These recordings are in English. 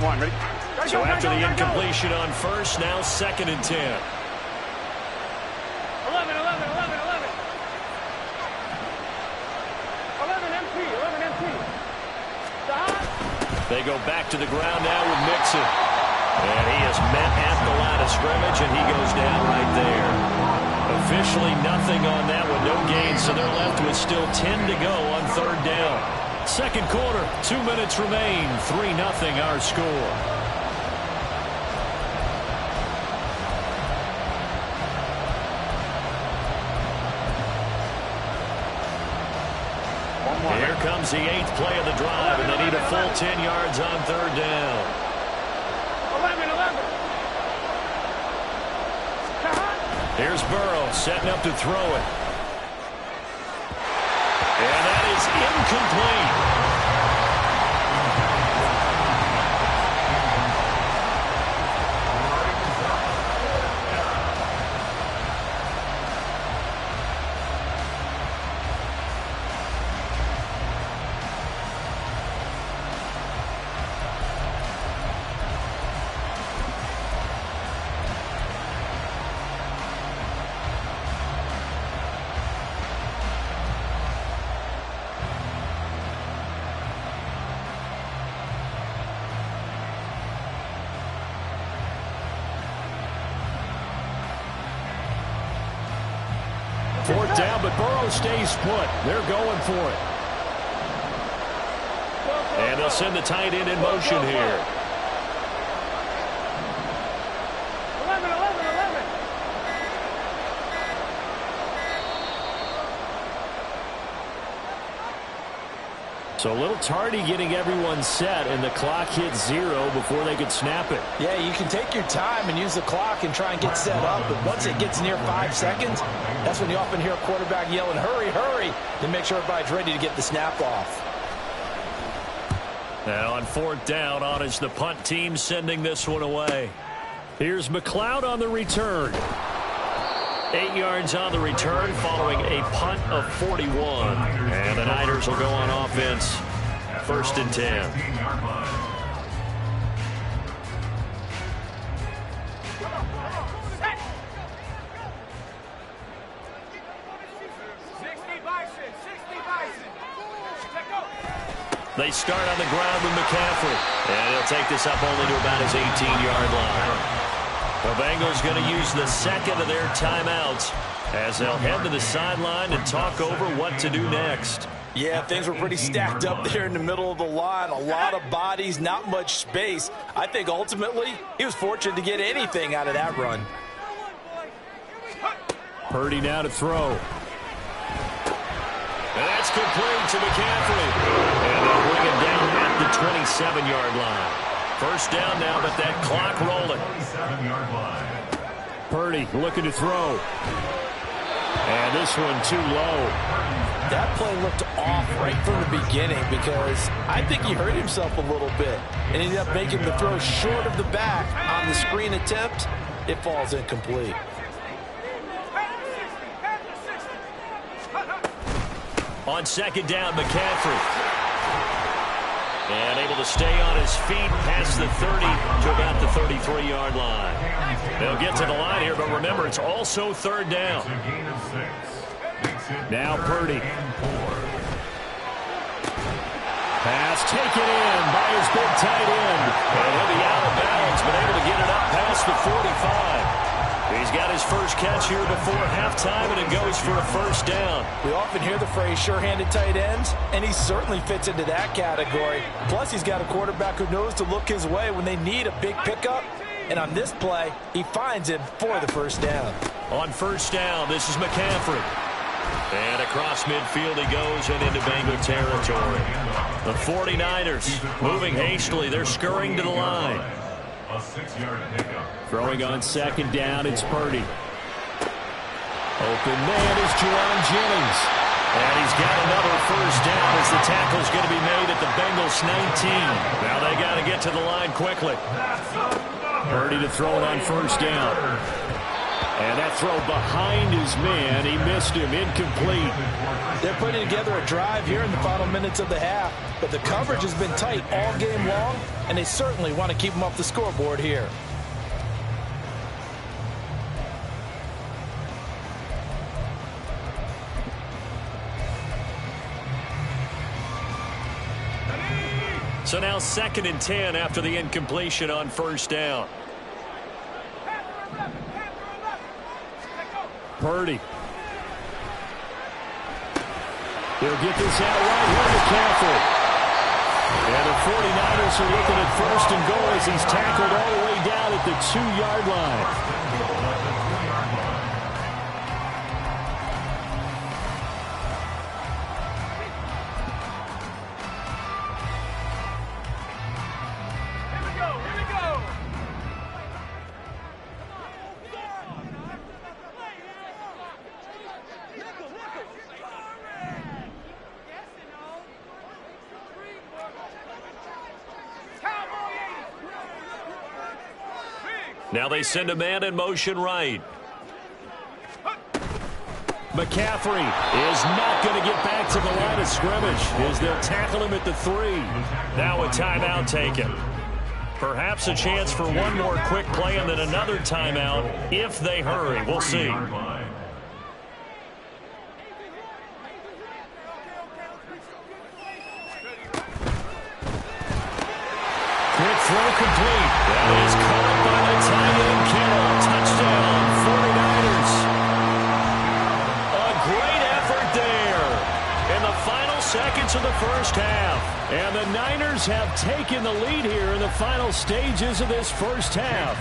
1-1. Ready? So after the incompletion on first, now 2nd and 10. 11, 11, 11, 11. 11 MT, 11 MT. They go back to the ground now with Mixon. And he is met at the line of scrimmage, and he goes down right there. Officially nothing on that one, no gain, so they're left with still 10 to go on 3rd down. 2nd quarter, 2 minutes remain, 3-0 our score. Here comes the 8th play of the drive, and they need a full 10 yards on 3rd down. 11, 11. Here's Burrow setting up to throw it. And that is incomplete. Fourth down, but Burrow stays put. They're going for it. And they'll send the tight end in motion here. 11, 11, 11. So a little tardy getting everyone set, and the clock hits 0 before they could snap it. Yeah, you can take your time and use the clock and try and get set up, but once it gets near 5 seconds, that's when you often hear a quarterback yelling, hurry, hurry, to make sure everybody's ready to get the snap off. Now on 4th down, on is the punt team sending this one away. Here's McLeod on the return. 8 yards on the return following a punt of 41. And the Niners will go on offense. 1st and 10. They start on the ground with McCaffrey. And he'll take this up only to about his 18-yard line. The Bengals going to use the 2nd of their timeouts as they'll head to the sideline and talk over what to do next. Yeah, things were pretty stacked up there in the middle of the line. A lot of bodies, not much space. I think ultimately he was fortunate to get anything out of that run. Purdy now to throw. And that's complete to McCaffrey. And they'll bring him down at the 27-yard line. 1st down now, but that clock rolling. Purdy looking to throw. And this one too low. That play looked off right from the beginning because I think he hurt himself a little bit and ended up making the throw short of the back on the screen attempt. It falls incomplete. On 2nd down, McCaffrey. And able to stay on his feet past the 30 to about the 33-yard line. They'll get to the line here, but remember, it's also 3rd down. Now Purdy. Pass taken in by his big tight end. And he'll be out of bounds, but able to get it up past the 45. He's got his first catch here before halftime, and it goes for a 1st down. We often hear the phrase sure-handed tight ends, and he certainly fits into that category. Plus, he's got a quarterback who knows to look his way when they need a big pickup. And on this play, he finds him for the 1st down. On 1st down, this is McCaffrey. And across midfield he goes and into Bengal territory. The 49ers moving hastily. They're scurrying to the line. A 6-yard pickup. Throwing on 2nd down, it's Purdy. Open man is Juwan Jennings. And he's got another 1st down as the tackle's going to be made at the Bengals 19. Now they got to get to the line quickly. Purdy to throw it on 1st down. And that throw behind his man. He missed him. Incomplete. They're putting together a drive here in the final minutes of the half, but the coverage has been tight all game long, and they certainly want to keep them off the scoreboard here. So now 2nd and 10 after the incompletion on first down. Purdy. He'll get this out right here to McCaffrey. And the 49ers are looking at 1st and goal as he's tackled all the way down at the 2-yard line. Now they send a man in motion right. McCaffrey is not going to get back to the line of scrimmage as they'll tackle him at the 3. Now a timeout taken. Perhaps a chance for one more quick play and then another timeout if they hurry. We'll see. Quick throw complete. That is caught by the tight end Kittle. Touchdown, 49ers. A great effort there in the final seconds of the first half. And the Niners have taken the lead here in the final stages of this first half.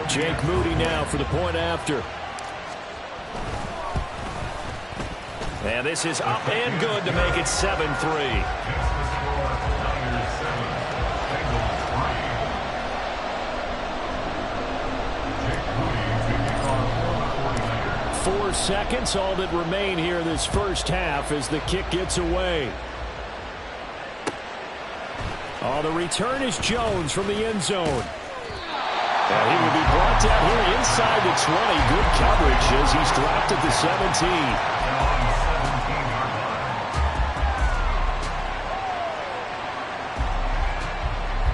Jake Moody now for the point after. And this is up and good to make it 7-3. 4 seconds, all that remain here this first half as the kick gets away. Oh, the return is Jones from the end zone. And he will be brought down here inside the 20. Good coverage as he's dropped at the 17.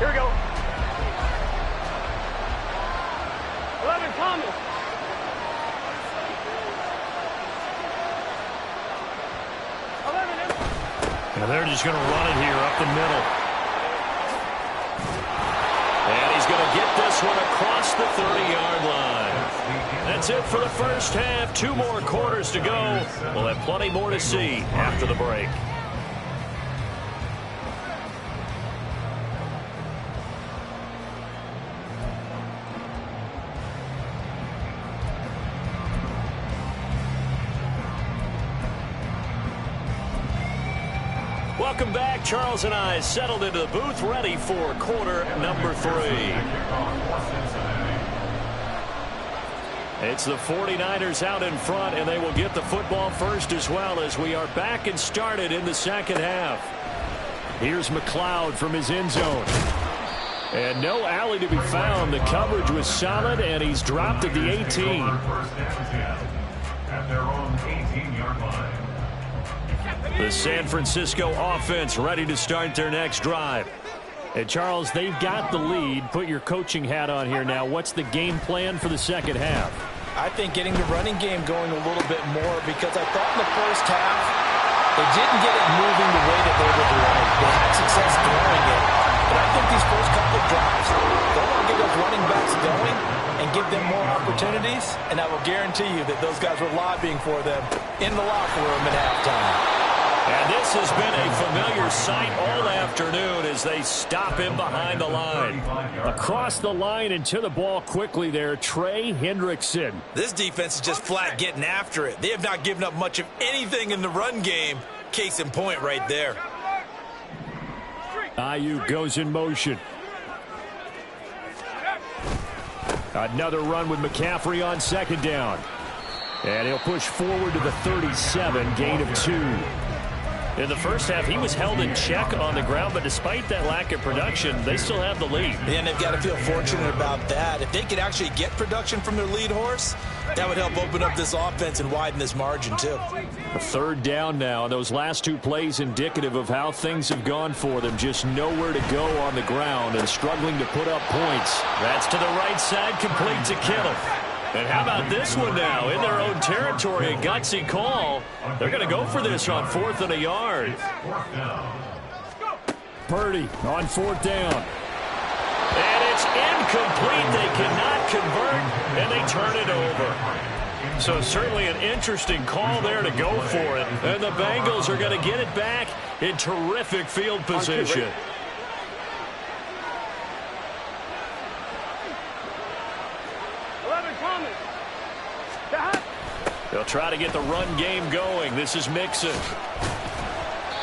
Here we go. 11, Thomas. And they're just going to run it here up the middle. And he's going to get this one across the 30-yard line. That's it for the first half. 2 more quarters to go. We'll have plenty more to see after the break. Welcome back. Charles and I settled into the booth, ready for quarter number 3. It's the 49ers out in front, and they will get the football first as well as we are back and started in the second half. Here's McLeod from his end zone. And no alley to be found. The coverage was solid, and he's dropped at the 18. At their own 18-yard line. The San Francisco offense ready to start their next drive. And Charles, they've got the lead. Put your coaching hat on here now. What's the game plan for the second half? I think getting the running game going a little bit more, because I thought in the first half they didn't get it moving the way that they would like. They had success throwing it. But I think these first couple of drives, they want to get those running backs going and give them more opportunities. And I will guarantee you that those guys were lobbying for them in the locker room at halftime. And this has been a familiar sight all afternoon as they stop him behind the line. Across the line and to the ball quickly there, Trey Hendrickson. This defense is just flat getting after it. They have not given up much of anything in the run game. Case in point right there. Ayuk goes in motion. Another run with McCaffrey on second down. And he'll push forward to the 37, gain of 2. In the first half, he was held in check on the ground, but despite that lack of production, they still have the lead. And they've got to feel fortunate about that. If they could actually get production from their lead horse, That would help open up this offense and widen this margin, too. A third down now. Those last two plays indicative of how things have gone for them. Just nowhere to go on the ground and struggling to put up points. That's to the right side, complete to Kittle. And how about this one now? In their own territory, a gutsy call. They're going to go for this on 4th and a yard. Purdy on 4th down. And it's incomplete. They cannot convert, and they turn it over. So certainly an interesting call there to go for it. And the Bengals are going to get it back in terrific field position. They'll try to get the run game going. This is Mixon.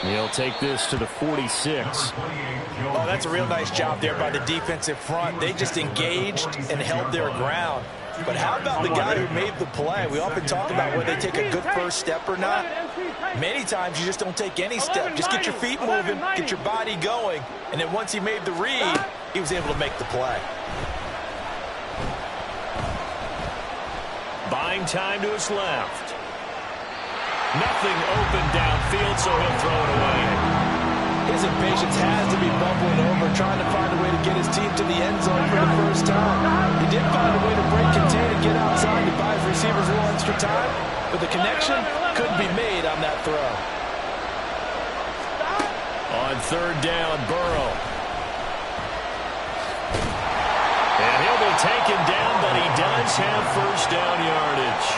He'll take this to the 46. Oh, that's a real nice job there by the defensive front. They just engaged and held their ground. But how about the guy who made the play? We often talk about whether they take a good first step or not. Many times you just don't take any step. Just get your feet moving, get your body going. And then once he made the read, he was able to make the play. Buying time to his left. Nothing open downfield, so he'll throw it away. His impatience has to be bubbling over, trying to find a way to get his team to the end zone for the first time. He did find a way to break contain and get outside to buy his receivers a little extra time, but the connection couldn't be made on that throw. On 3rd down, Burrow. And he'll be taken down, but he does have first down yardage.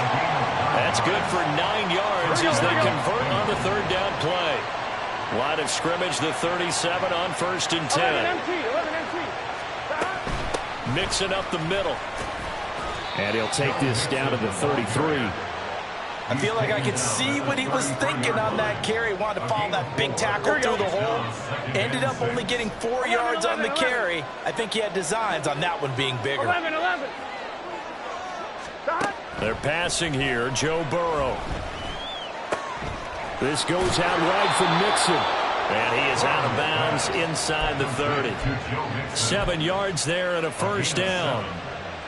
That's good for 9 yards as they convert on the 3rd down play. Line of scrimmage, the 37 on 1st and 10. Mixing up the middle. And he'll take this down to the 33. I feel like I could see what he was thinking on that carry. Wanted to follow that big tackle through the hole. Ended up only getting 4 yards on the carry. I think he had designs on that one being bigger. 11. They're passing here, Joe Burrow. This goes out wide from Mixon. And he is out of bounds inside the 30. 7 yards there and a first down.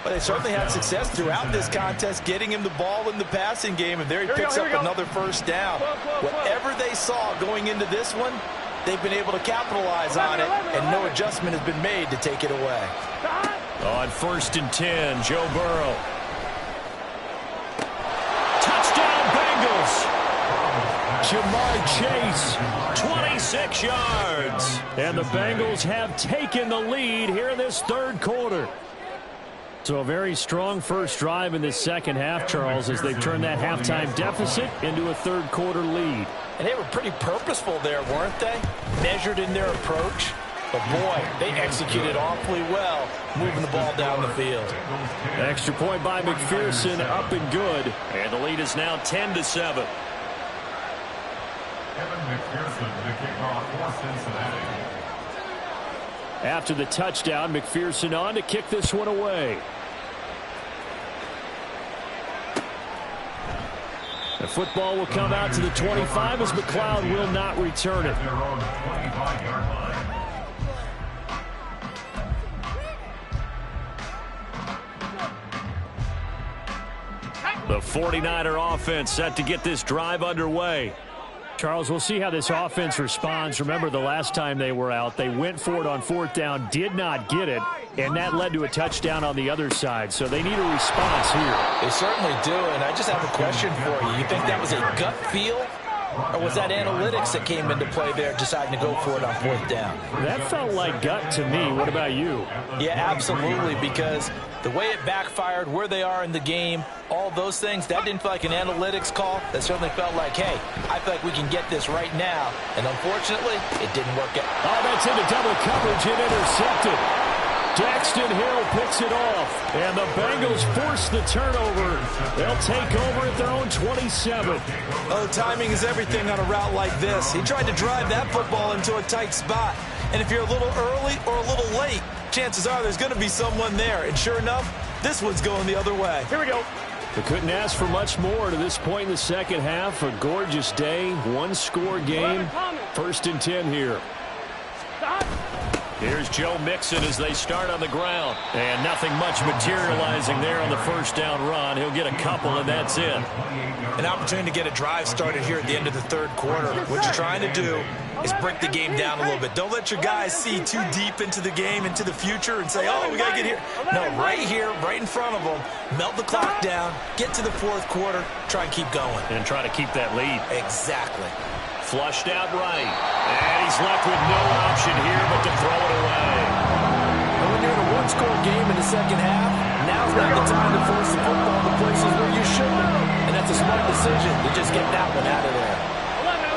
But they certainly had success throughout this contest getting him the ball in the passing game, and there he picks up another first down. Whatever they saw going into this one, they've been able to capitalize on it, and no adjustment has been made to take it away. On 1st and 10, Joe Burrow. Touchdown, Bengals! Jamar Chase, 26 yards. And the Bengals have taken the lead here in this 3rd quarter. So a very strong first drive in this second half, Charles, as they've turned that halftime deficit into a 3rd quarter lead. And they were pretty purposeful there, weren't they? Measured in their approach. But, boy, they executed awfully well moving the ball down the field. Extra point by McPherson, up and good. And the lead is now 10-7. Kevin McPherson, the kickoff for Cincinnati. After the touchdown, McPherson on to kick this one away. The football will come out to the 25 as McLeod will not return it. Their own 25-yard line. The 49er offense set to get this drive underway. Charles, we'll see how this offense responds. Remember, the last time they were out, they went for it on 4th down, did not get it, and that led to a touchdown on the other side. So they need a response here. They certainly do, and I just have a question for you. You think that was a gut feel, or was that analytics that came into play there deciding to go for it on 4th down? That felt like gut to me. What about you? Yeah, absolutely, because the way it backfired, where they are in the game, all those things, that didn't feel like an analytics call. That certainly felt like, hey, I feel like we can get this right now. And unfortunately, it didn't work out. Oh, that's into double coverage and intercepted. Daxton Hill picks it off. And the Bengals force the turnover. They'll take over at their own 27. Oh, timing is everything on a route like this. He tried to drive that football into a tight spot. And if you're a little early or a little late, chances are there's going to be someone there. And sure enough, this one's going the other way. Here we go. They couldn't ask for much more to this point in the second half. A gorgeous day, one-score game. 1st and 10 here. Here's Joe Mixon as they start on the ground. And nothing much materializing there on the first down run. He'll get a couple, and that's it. An opportunity to get a drive started here at the end of the third quarter. What you're trying to do is break the game down a little bit. Don't let your guys see too deep into the game, into the future, and say, oh, we got to get here. No, right here, right in front of them, melt the clock down, get to the fourth quarter, try and keep going. And try to keep that lead. Exactly. Flushed out right. And he's left with no option here but to throw it away. And when you're in a one-score game in the second half, now's not the time to force the football to places where you shouldn't. And that's a smart decision to just get that one out of there. 11.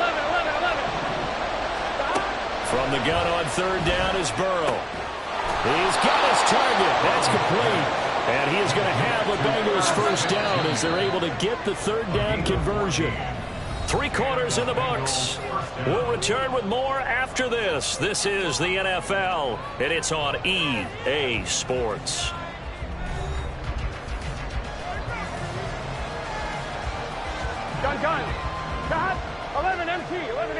From the gun on third down is Burrow. He's got his target. That's complete. And he is going to have a Bengals first down as they're able to get the third down conversion. 3 quarters in the books. We'll return with more after this. This is the NFL, and it's on EA Sports. Gun. Got 11 MT. 11.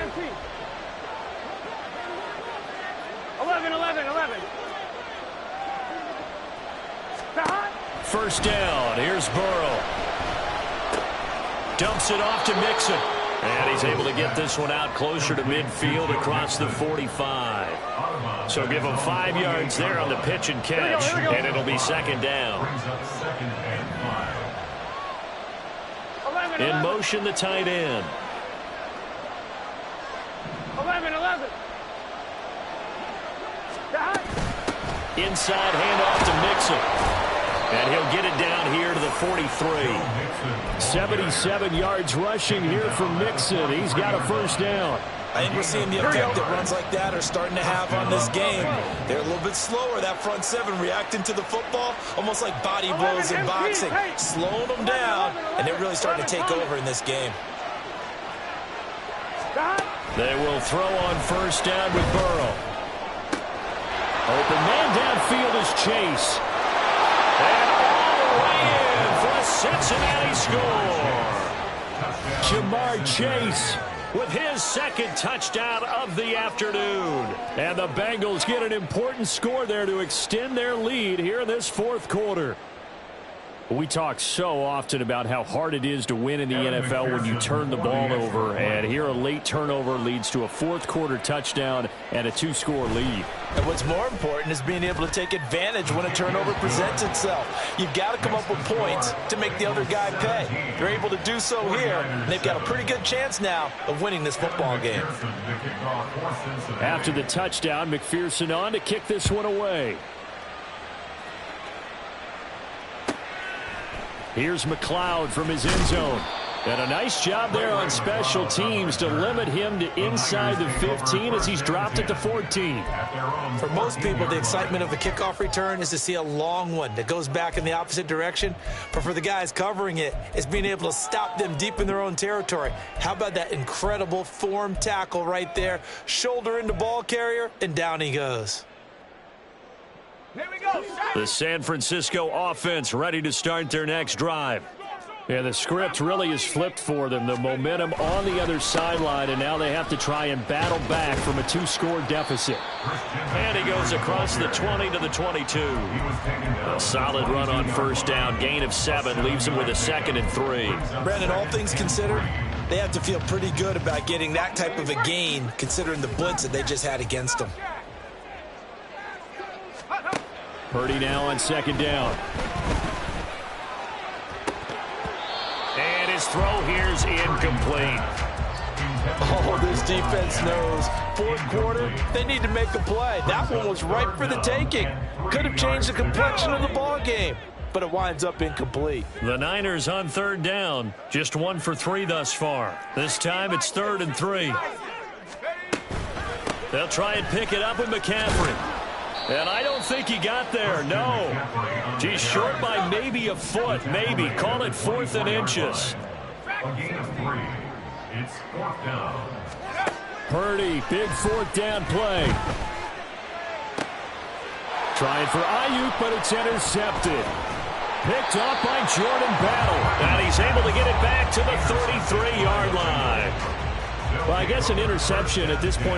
Got. First down. Here's Burrow. Dumps it off to Mixon. And he's able to get this one out closer to midfield across the 45. So give him 5 yards there on the pitch and catch. Here we go. And it'll be second down. In motion, the tight end. 11. Got. Inside handoff to Mixon. And he'll get it down here to the 43. 77 yards rushing here from Mixon. He's got a first down. I think we're seeing the effect that runs like that are starting to have on this game. They're a little bit slower, that front seven, reacting to the football, almost like body blows in boxing, slowing them down, and they're really starting to take over in this game. They will throw on first down with Burrow. Open man downfield is Chase. And all the way in for a Cincinnati score. Jamar Chase with his second touchdown of the afternoon. And the Bengals get an important score there to extend their lead here in this fourth quarter. We talk so often about how hard it is to win in the NFL when you turn the ball over. And here a late turnover leads to a fourth quarter touchdown and a 2-score lead. And what's more important is being able to take advantage when a turnover presents itself. You've got to come up with points to make the other guy pay. They're able to do so here, and they've got a pretty good chance now of winning this football game. After the touchdown, McPherson on to kick this one away. Here's McLeod from his end zone. And a nice job there on special teams to limit him to inside the 15 as he's dropped it to 14. For most people, the excitement of the kickoff return is to see a long one that goes back in the opposite direction. But for the guys covering it, it's being able to stop them deep in their own territory. How about that incredible form tackle right there? Shoulder into ball carrier, and down he goes. The San Francisco offense ready to start their next drive. Yeah, the script really is flipped for them. The momentum on the other sideline, and now they have to try and battle back from a 2-score deficit. And he goes across the 20 to the 22. A solid run on first down. Gain of 7 leaves him with a 2nd and 3. Brandon, all things considered, they have to feel pretty good about getting that type of a gain considering the blitz that they just had against them. Purdy now on second down. And his throw here's incomplete. Oh, this defense knows. Fourth quarter, they need to make a play. That one was ripe for the taking. Could have changed the complexion of the ball game, but it winds up incomplete. The Niners on third down. Just 1 for 3 thus far. This time it's 3rd and 3. They'll try and pick it up with McCaffrey. And I don't think he got there, no. He's short by maybe a foot, maybe. Call it 4th and inches. A gain of 3. It's 4th down. Purdy, big 4th down play. Trying for Ayuk, but it's intercepted. Picked off by Jordan Battle. And he's able to get it back to the 33-yard line. Well, I guess an interception at this point.